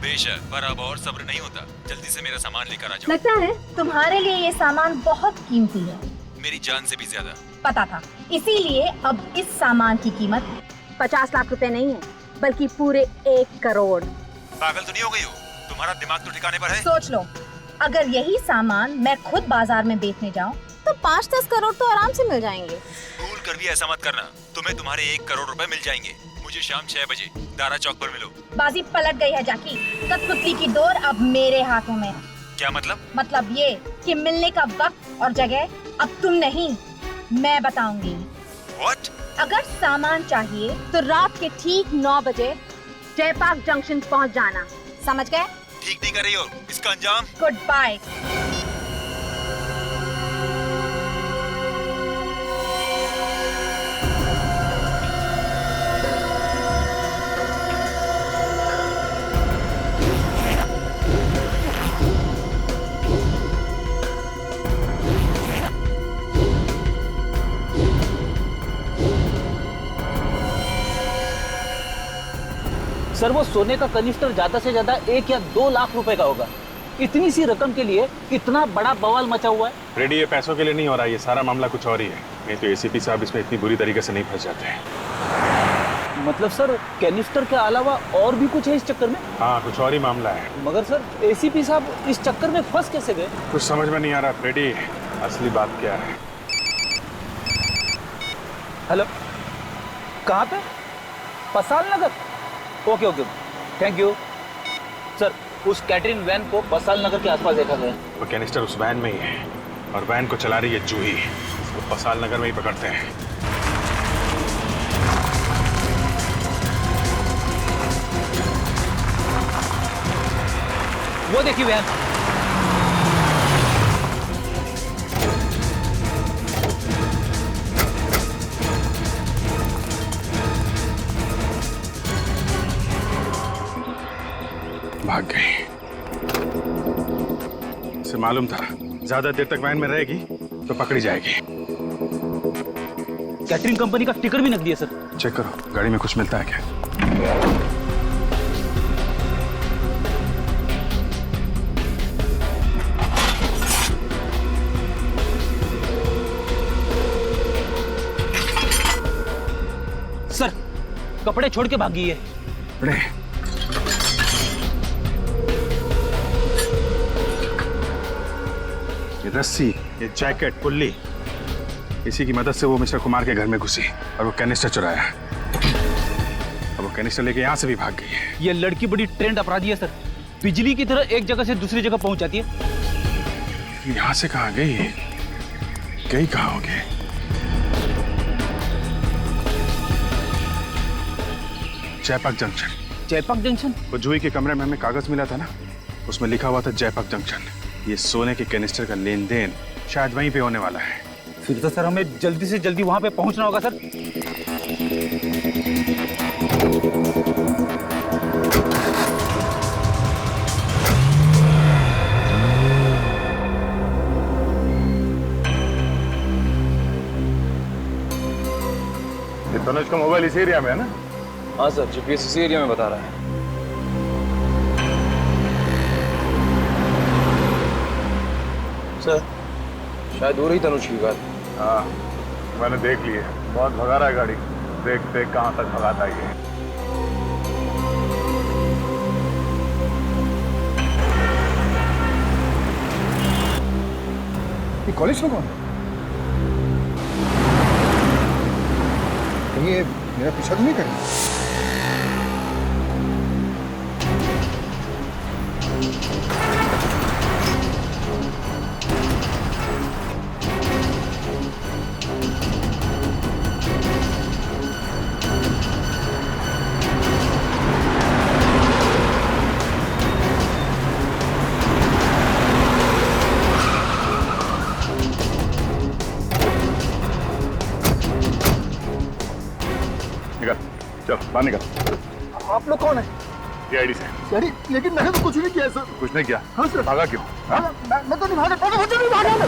बेशक, पर अब और सब्र नहीं होता। जल्दी से मेरा सामान लेकर आ जाओ। लगता है तुम्हारे लिए ये सामान बहुत कीमती है। मेरी जान से भी ज्यादा। पता था, इसीलिए अब इस सामान की कीमत 50 लाख रुपए नहीं है, बल्कि पूरे 1 करोड़। पागल तो नहीं हो गई हो? तुम्हारा दिमाग तो ठिकाने पर है? सोच लो, अगर यही सामान मैं खुद बाजार में बेचने जाऊं तो 5-10 करोड़ तो आराम से मिल जाएंगे। भूल कर भी ऐसा मत करना। तुम्हें तुम्हारे 1 करोड़ रुपए मिल जाएंगे। मुझे शाम 6 बजे दारा चौक पर मिलो। बाजी पलट गई है जाकी। कठपुतली की डोर अब मेरे हाथों में है। क्या मतलब? मतलब ये कि मिलने का वक्त और जगह अब तुम नहीं, मैं बताऊंगी। What? अगर सामान चाहिए तो रात के ठीक 9 बजे जयपाक जंक्शन पहुंच जाना। समझ गए? ठीक नहीं कर रही हो। इसका अंजाम? Good bye. सर वो सोने का कनिस्टर ज्यादा से ज्यादा 1 या 2 लाख रुपए का होगा। इतनी सी रकम के लिए इतना बड़ा बवाल मचा हुआ है। रेडी, ये पैसों के लिए नहीं हो रहा, ये सारा मामला कुछ और ही है। नहीं तो एसीपी साहब इसमें इतनी बुरी तरीके से नहीं फंस जाते हैं। मतलब सर कैनिस्टर के अलावा और भी कुछ है इस चक्कर में? हाँ, कुछ और ही मामला है। मगर सर एसीपी साहब इस चक्कर में फंस कैसे गए? कुछ समझ में नहीं आ रहा रेडी, असली बात क्या है। हेलो, कहाँ पे? Pasal Nagar? Okay okay, thank you sir. उस कैटरिंग वैन को पसाल नगर के आसपास देखा गया। वो कैनिस्टर उस वैन में ही है और वैन को चला रही है जूही। उसको पसाल नगर में ही पकड़ते हैं। वो देखिए वैन। भाग गई। से मालूम था ज्यादा देर तक वैन में रहेगी तो पकड़ी जाएगी। कैटरिंग कंपनी का टिकट भी नकदी है सर। चेक करो गाड़ी में कुछ मिलता है क्या। सर कपड़े छोड़ के भागी है। अरे, 1 ये रस्सी, ये जैकेट, पुल्ली, इसी की मदद से वो मिस्टर कुमार के घर में घुसी और वो कैनिस्टर चुराया। अब वो कैनिस्टर लेके यहाँ से भी भाग गई है। ये लड़की बड़ी ट्रेंड अपराधी है सर, बिजली की तरह एक जगह से दूसरी जगह पहुंच जाती है। यहाँ से कहाँ गई? गई कहाँ होगी? जयपाक जंक्शन। जयपाक जंक्शन? वो जूही के कमरे में हमें कागज मिला था ना, उसमें लिखा हुआ था जयपाक जंक्शन। ये सोने के कैनिस्टर का लेन देन शायद वहीं पे होने वाला है। फिर तो सर हमें जल्दी से जल्दी वहां पे पहुंचना होगा सर। ये तनुज का मोबाइल इस एरिया में है ना? हाँ सर, जीपीएस इसी एरिया में बता रहा है। सर शायद हो रही तनुज की बात। हाँ मैंने देख ली है, बहुत भगा रहा है गाड़ी। देख देख कहाँ तक भगाता है ये। कॉलेज में कौन है? ये मेरा पीछा तो नहीं करेगा? चल बाहर निकल। आप लोग कौन है? सीआईडी से। यानी लेकिन मैंने तो कुछ नहीं किया सर। कुछ नहीं किया? हाँ सर। भागा क्यों? हाँ? मैं तो नहीं भागा, मुझे नहीं भागा मैं।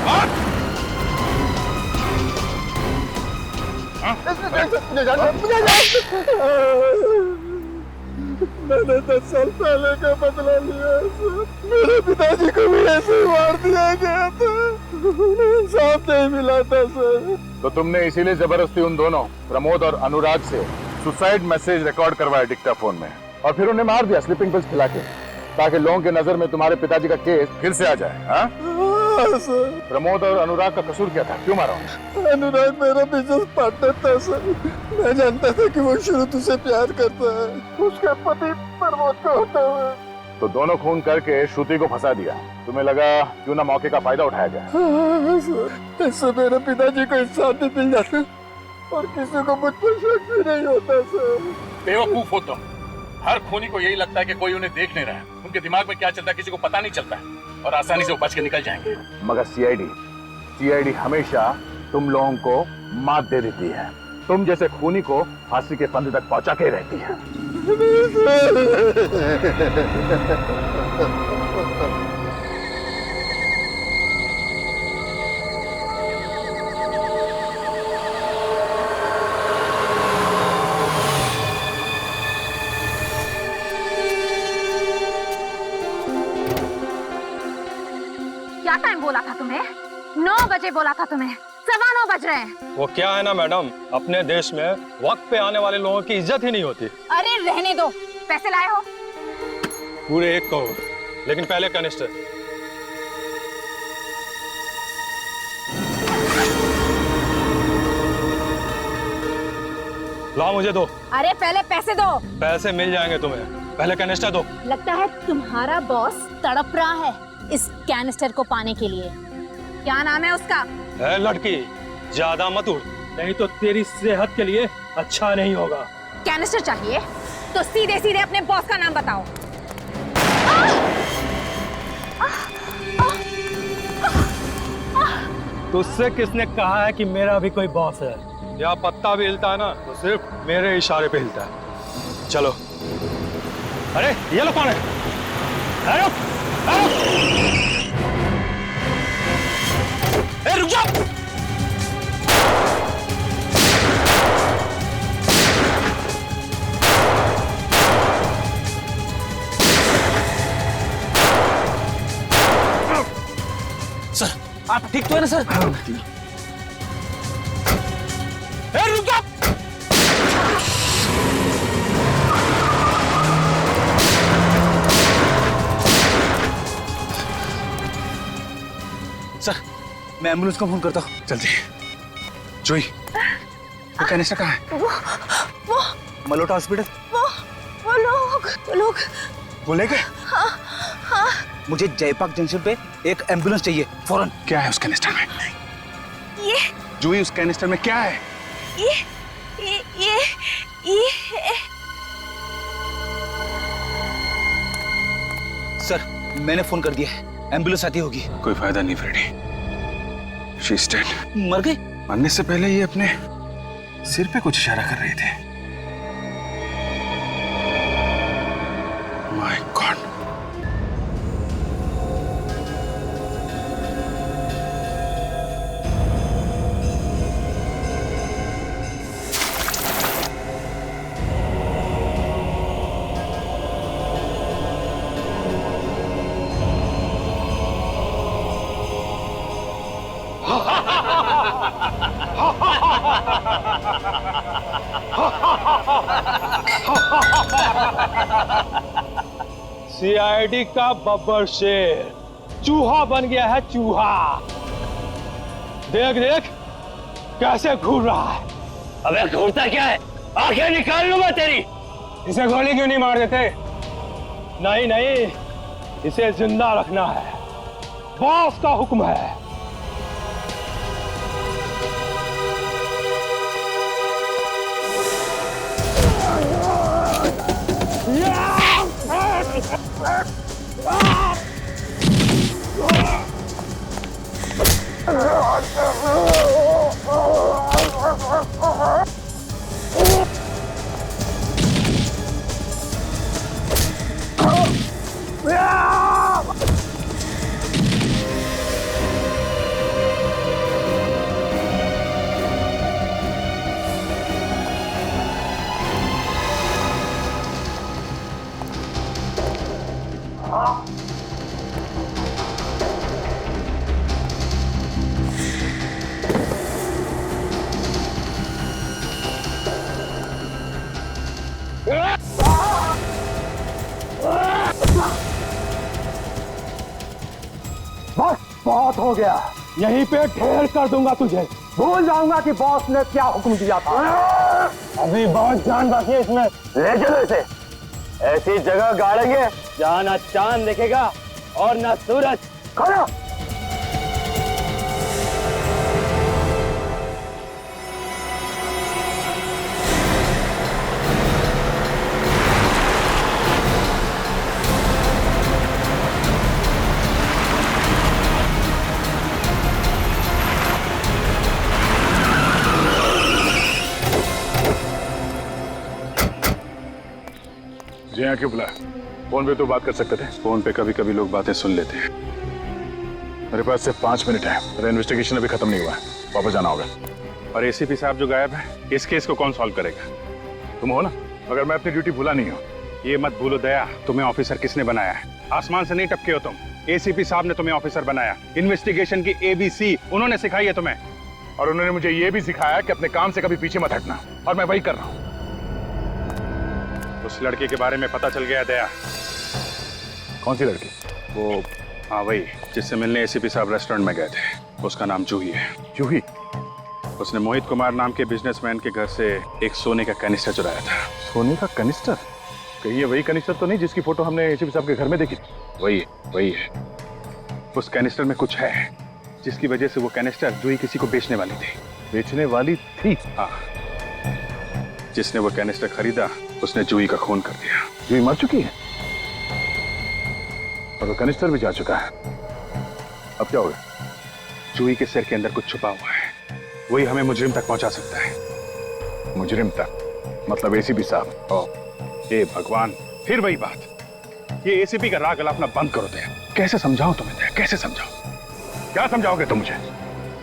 मैंने 10 साल पहले का बदला लिया सर। मेरे पिताजी को भी ऐसे ही मार दिया गया था, इंसाफ नहीं मिला था सर। तो तुमने इसीलिए जबरदस्ती उन दोनों प्रमोद और अनुराग से सुसाइड मैसेज रिकॉर्ड करवाया डिक्टाफोन में, और फिर उन्हें मार दिया स्लीपिंग पिल्स खिला के, ताकि लोगों की नजर में तुम्हारे पिताजी का केस फिर से आ जाए। हाँ? सर। प्रमोद और अनुराग का कसूर क्या था? क्यों मारा उन्हें? अनुराग मेरा बिजनेस पार्टनर था सर। मैं जानता था कि वो शुरू से प्यार करता है, उसका पति प्रमोद का होता है। तो दोनों खून करके श्रुति को फंसा दिया। तुम्हें लगा क्यों ना मौके का फायदा उठाया जाए। हाँ सर, इससे मेरे पिताजी को इंसाफ भी मिल जाता और किसी को मुझ पर शक भी नहीं होता सर। बेवकूफ हो तुम। हर खूनी को यही लगता है कि कोई उन्हें देख नहीं रहा है। उनके दिमाग में क्या चलता है किसी को पता नहीं चलता है, और आसानी से वो बच के निकल जाएंगे। मगर सीआईडी हमेशा तुम लोगों को मात दे देती है। तुम जैसे खूनी को फांसी के फंदे तक पहुंचा के रहती है। क्या टाइम बोला था तुम्हें? 9 बजे बोला था तुम्हें, 9:15 बज रहे हैं। वो क्या है ना मैडम, अपने देश में वक्त पे आने वाले लोगों की इज्जत ही नहीं होती। अरे रहने दो, पैसे लाए हो? पूरे 1 करोड़, लेकिन पहले कनिस्टर। लाओ मुझे दो। अरे पहले पैसे दो। पैसे मिल जाएंगे तुम्हें, पहले कैनिस्टर दो। लगता है तुम्हारा बॉस तड़प रहा है इस कैनिस्टर को पाने के लिए। क्या नाम है उसका? है लड़की, ज्यादा मत उड़, नहीं तो तेरी सेहत के लिए अच्छा नहीं होगा। कैनिस्टर चाहिए तो सीधे सीधे अपने बॉस का नाम बताओ। तुझसे किसने कहा है कि मेरा भी कोई बॉस है? या पत्ता भी हिलता है ना तो सिर्फ मेरे इशारे पे हिलता है। चलो। अरे ये लोग कौन है? अरे रुक जाओ। सर आप ठीक तो है ना सर? रुक जाओ। सर मैं एम्बुलेंस को फोन करता हूँ। जल्दी। जोई, वो कैनिस्टर कहाँ है? वो मलोटा हॉस्पिटल। वो लोग वो लेके? हाँ। मुझे जयपाक जंक्शन पे एक एम्बुलेंस चाहिए फौरन। क्या है उस कैनिस्टर में? ये जोई, उस कैनिस्टर में क्या है? ये सर, मैंने फोन कर दिया है, एम्बुलेंस आती होगी। कोई फायदा नहीं फ्रेडी, शी इज डेड। मर गई? मरने से पहले ये अपने सिर पे कुछ इशारा कर रहे थे। My God. सीआईडी का बब्बर शेर चूहा बन गया है, चूहा। देख देख कैसे घूर रहा है। अबे घूरता क्या है? आंखें निकाल लूंगा तेरी। इसे गोली क्यों नहीं मार देते? नहीं, इसे जिंदा रखना है, बॉस का हुक्म है। बस बहुत हो गया, यहीं पे ढेर कर दूंगा तुझे। भूल जाऊंगा कि बॉस ने क्या हुक्म दिया था। अभी बहुत जान बाकी है इसमें। ले चलो इसे, ऐसी जगह गाड़ेंगे जहाँ ना चांद दिखेगा और ना सूरज। खड़ा। जी हाँ, क्यों बुलाया? फोन पे तो बात कर सकते थे। फोन पे कभी कभी लोग बातें सुन लेते हैं। मेरे पास सिर्फ 5 मिनट है, मेरा इन्वेस्टिगेशन अभी खत्म नहीं हुआ है, वापस जाना होगा। और एसीपी साहब जो गायब है, इस केस को कौन सॉल्व करेगा? तुम हो ना? मगर मैं अपनी ड्यूटी भूला नहीं हूँ। ये मत भूलो दया, तुम्हें ऑफिसर किसने बनाया है? आसमान से नहीं टपके हो तुम। एसीपी साहब ने तुम्हें ऑफिसर बनाया। इन्वेस्टिगेशन की ABC उन्होंने सिखाई है तुम्हें। और उन्होंने मुझे ये भी सिखाया कि अपने काम से कभी पीछे मत हटना, और मैं वही कर रहा हूँ। उस लड़के के बारे में पता चल गया दया। कौन सी लड़की? वो हाँ वही, जिससे मिलने एसीपी साहब रेस्टोरेंट में गए थे। उसका नाम जूही है। जूही? उसने मोहित कुमार नाम के बिजनेसमैन के घर से एक सोने का कैनिस्टर चुराया था। सोने का कैनिस्टर? कहीं ये वही कैनिस्टर तो नहीं जिसकी फोटो हमने एसीपी साहब के घर में देखी? वही है। उस कैनिस्टर में कुछ है, जिसकी वजह से वो कैनिस्टर जूही किसी को बेचने वाली थी। बेचने वाली थी? हाँ। जिसने वो कैनिस्टर खरीदा, उसने जूही का खून कर दिया। जूही मर चुकी है और वो कैनिस्टर भी जा चुका है। अब क्या होगा? जूही के सिर के अंदर कुछ छुपा हुआ है, वही हमें मुजरिम तक पहुंचा सकता है। मुजरिम तक? मतलब एसीपी साहब? हे भगवान, फिर वही बात। ये एसीपी का राग अलापना बंद करो दया। कैसे समझाओ तुम्हें दया, कैसे समझाओ? क्या समझाओगे तुम मुझे?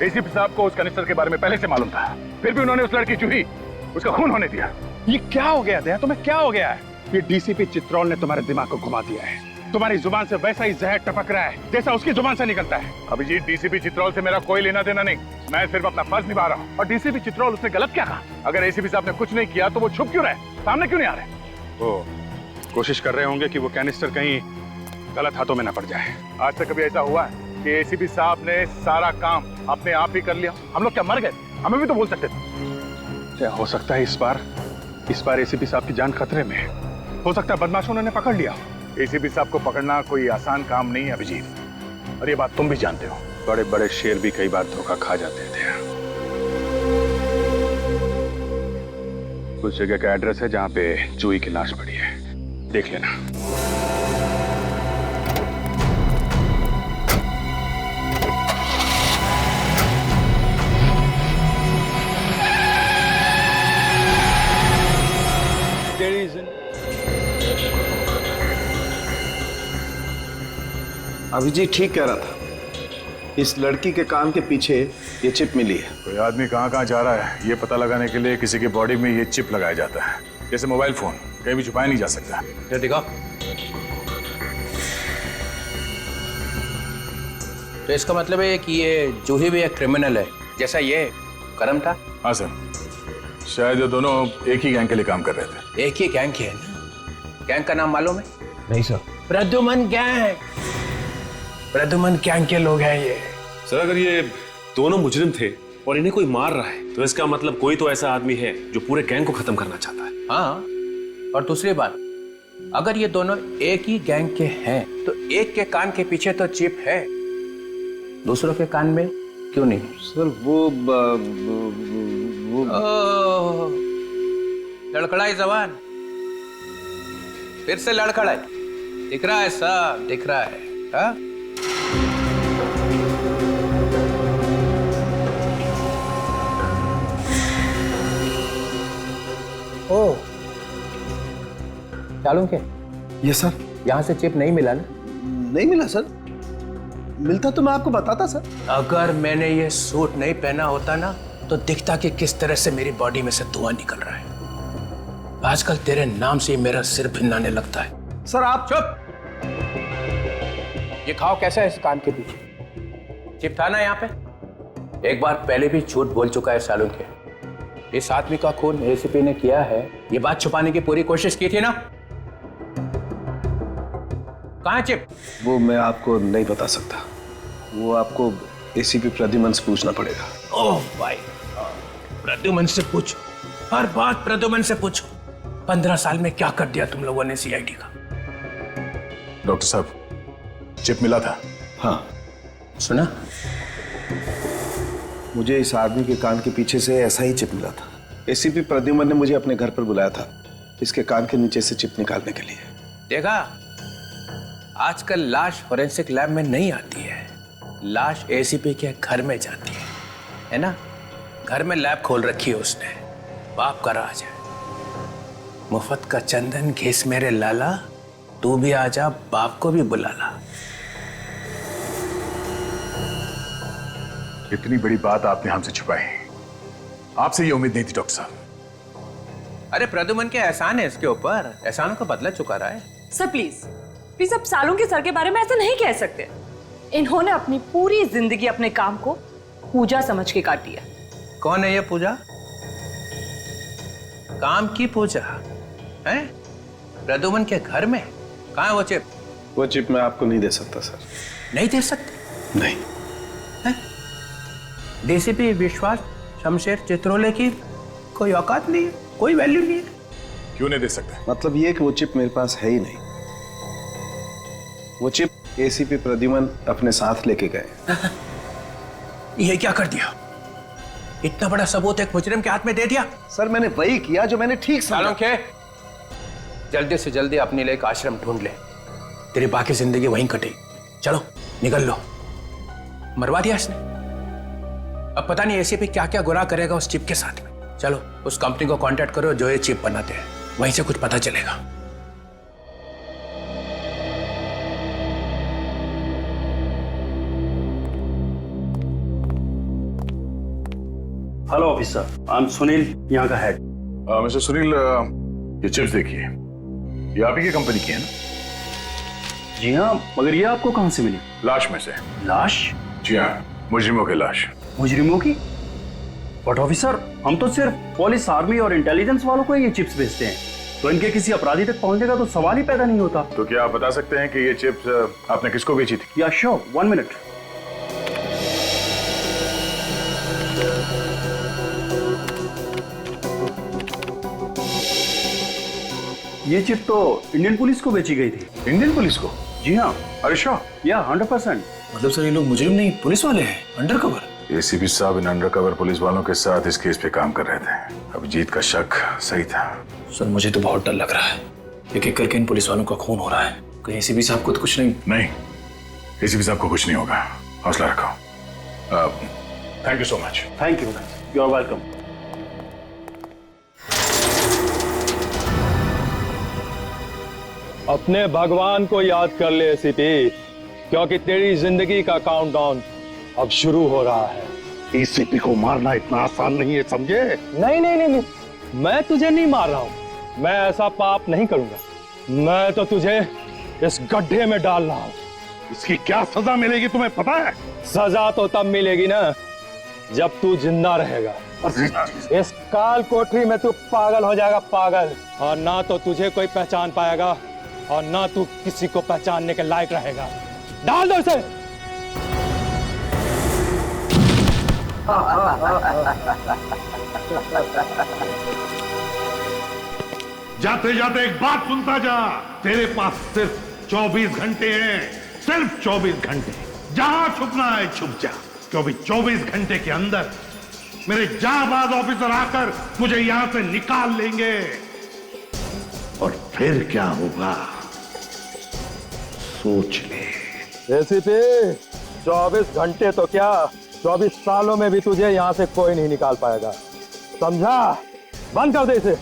एसीपी साहब को उस कैनिस्टर के बारे में पहले से मालूम था, फिर भी उन्होंने उस लड़की जूही, उसका खून होने दिया। ये क्या हो गया दया, तुम्हें क्या हो गया है? ये डीसीपी चित्रोल ने तुम्हारे दिमाग को घुमा दिया है। तुम्हारी जुबान से वैसा ही जहर टपक रहा है जैसा उसकी जुबान से निकलता है। अभी जी डीसीपी चित्रोल से मेरा कोई लेना देना नहीं, मैं सिर्फ अपना फर्ज निभा रहा हूँ। और डीसीपी चित्रोल, उसने गलत क्या कहा? अगर एसीपी साहब ने कुछ नहीं किया तो वो छुप क्यों रहे, सामने क्यों नहीं आ रहे? वो कोशिश कर रहे होंगे कि वो कैनिस्टर कहीं गलत हाथों में ना पड़ जाए। आज तक कभी ऐसा हुआ है? कि एसीपी साहब ने सारा काम अपने आप ही कर लिया? हम लोग क्या मर गए? हमें भी तो बोल सकते थे। क्या हो सकता है इस बार एसीपी साहब की जान खतरे में है। हो सकता है बदमाशों ने पकड़ लिया। एसीपी साहब को पकड़ना कोई आसान काम नहीं है अभिजीत, और ये बात तुम भी जानते हो। बड़े बड़े शेर भी कई बार धोखा खा जाते थे। कुछ जगह का एड्रेस है जहां पे जूही की लाश पड़ी है, देख लेना। अभिजीत ठीक कह रहा था, इस लड़की के कान के पीछे ये चिप मिली है। कोई आदमी कहाँ कहाँ जा रहा है ये पता लगाने के लिए किसी की बॉडी में ये चिप लगाया जाता है, जैसे मोबाइल फोन कहीं भी छुपाया नहीं जा सकता। ये दिखाओ। तो इसका मतलब है कि ये जूही भी एक क्रिमिनल है, जैसा ये करम था। हाँ सर, शायद ये दोनों एक ही गैंग के लिए काम कर रहे थे। एक ही गैंग के है ना? गैंग का नाम मालूम है? नहीं sir. Pradyuman gang. Pradyuman gang के लोग हैं ये। सर अगर ये दोनों मुजरिम थे और इन्हें कोई मार रहा है तो इसका मतलब कोई तो ऐसा आदमी है जो पूरे गैंग को खत्म करना चाहता है। हाँ, और दूसरी बात, अगर ये दोनों एक ही गैंग के हैं तो एक के कान के पीछे तो चिप है, दूसरों के कान में क्यों नहीं? सर वो लड़खड़ाई जवान, फिर से लड़खड़ाई। दिख रहा है सब, दिख रहा है। हाँ? ओ, चालू के? ये सर, यहाँ से चिप नहीं मिला ना? नहीं मिला सर। मिलता तो मैं आपको बताता सर। अगर मैंने ये सूट नहीं पहना होता ना तो दिखता कि किस तरह से मेरी बॉडी में से धुआं निकल रहा है। आजकल तेरे नाम से मेरा सिर भिन्नाने लगता है। सर आप चुप। ये खाओ कैसा है इस कान के पीछे? चिप था ना यहाँ पे? एक बार पहले भी झूठ बोल चुका है सालों के। इस आदमी का खून एसीपी ने किया है, ये बात छुपाने की पूरी कोशिश की थी ना? कहाँ है चिप? वो मैं आपको नहीं बता सकता, वो आपको एसीपी प्रद्युमन से पूछना पड़ेगा। ओह भाई, प्रद्युमन से पूछो, हर बात प्रद्युमन से पूछो। 15 साल में क्या कर दिया तुम लोगों ने सीआईडी का? डॉक्टर साहब, चिप मिला था? हाँ। सुना? मुझे इस आदमी के कान के पीछे से ऐसा ही चिप मिला था। एसीपी प्रद्युमन ने मुझे अपने घर पर बुलाया था इसके कान के नीचे से चिप निकालने के लिए। देखा, आजकल लाश फोरेंसिक लैब में नहीं आती है, लाश एसीपी के घर में जाती है ना? घर में लैब खोल रखी है उसने, बाप का राज है। मुफ्त का चंदन घिस मेरे लाला, तू भी आजा, बाप को भी बुला ला। इतनी बड़ी बात आपने हमसे छुपाई, आपसे ये उम्मीद नहीं थी डॉक्टर साहब। अरे प्रद्युमन के एहसान है इसके ऊपर, एहसान का बदला चुका रहा है। सर प्लीज प्लीज, अब सालों के सर के बारे में ऐसा नहीं कह सकते। इन्होंने अपनी पूरी जिंदगी अपने काम को पूजा समझ के काटी है। कौन है ये पूजा? काम की पूजा है? प्रद्युमन के घर में? कहाँ है वो चिप? वो चिप मैं आपको नहीं दे सकता सर। नहीं दे सकते? नहीं। डीसीपी विश्वास शमशेर चित्रोले की कोई औकात नहीं है, कोई वैल्यू नहीं है। क्यों नहीं दे सकते? मतलब ये कि वो चिप मेरे पास है ही नहीं। वो चिप एसीपी प्रद्युमन अपने साथ लेके गए। ये क्या कर दिया? इतना बड़ा सबूत एक मुजरिम के हाथ में दे दिया? सर मैंने वही किया जो मैंने ठीक समझा। के जल्दी से जल्दी अपने लिए एक आश्रम ढूंढ ले, तेरी बाकी जिंदगी वहीं कटेगी। चलो निकल लो। मरवा दिया इसने, अब पता नहीं एसीपी क्या क्या गुनाह करेगा उस चिप के साथ में। चलो उस कंपनी को कांटेक्ट करो जो ये चिप बनाते हैं, वहीं से कुछ पता चलेगा। Hello officer, I am Sunil, यहाँ का हेड। मिस्टर सुनील, ये चिप्स देखिए, ये आप ही की कंपनी की है ना? जी हाँ, मगर ये आपको कहाँ से मिली? लाश में से। लाश? जी हाँ, मुजरिमों की लाश। मुजरिमों की? बट ऑफिसर, हम तो सिर्फ पुलिस, आर्मी और इंटेलिजेंस वालों को ये चिप्स भेजते हैं, तो इनके किसी अपराधी तक पहुंचने का तो सवाल ही पैदा नहीं होता। तो क्या आप बता सकते हैं कि ये चिप्स आपने किसको बेची थी? या श्योर, 1 मिनट। ये चिप तो इंडियन पुलिस को बेची गई थी। इंडियन पुलिस को? जी हाँ। अरे श्योर? या 100%। मतलब सर ये लोग मुजरिम नहीं पुलिस वाले हैं, अंडरकवर? एसीपी साहब इन अंडरकवर पुलिस वालों के साथ इस केस पे काम कर रहे थे। अभिजीत का शक सही था। सर मुझे तो बहुत डर लग रहा है, एक एक करके इन पुलिस वालों का खून हो रहा है। कहीं एसीपी साहब को तो कुछ नहीं? एसीपी साहब को कुछ नहीं होगा, हौसला रखो। Thank you so much. Thank you, you are welcome. अपने भगवान को याद कर ले एसीपी, क्योंकि तेरी जिंदगी का काउंटडाउन अब शुरू हो रहा है। एसीपी को मारना इतना आसान नहीं है, समझे? नहीं नहीं नहीं नहीं, मैं तुझे नहीं मार रहा हूं। मैं ऐसा पाप नहीं करूंगा। मैं तो तुझे इस गड्ढे में डाल रहा हूं। इसकी क्या सजा मिलेगी तुम्हें पता है? सजा तो तब मिलेगी ना जब तू जिंदा रहेगा। इस काल कोठरी में तू पागल हो जाएगा, पागल। और ना तो तुझे कोई पहचान पाएगा और ना तू किसी को पहचानने के लायक रहेगा। डाल दो इसे। जाते जाते एक बात सुनता जा, तेरे पास सिर्फ 24 घंटे हैं, सिर्फ 24 घंटे। जहां छुपना है छुप जा, क्योंकि 24 घंटे के अंदर मेरे जाबाज ऑफिसर आकर मुझे यहां से निकाल लेंगे। और फिर क्या होगा सोच ले। एसीपी 24 घंटे तो क्या, 24 सालों में भी तुझे यहां से कोई नहीं निकाल पाएगा, समझा? बंद कर दे इसे।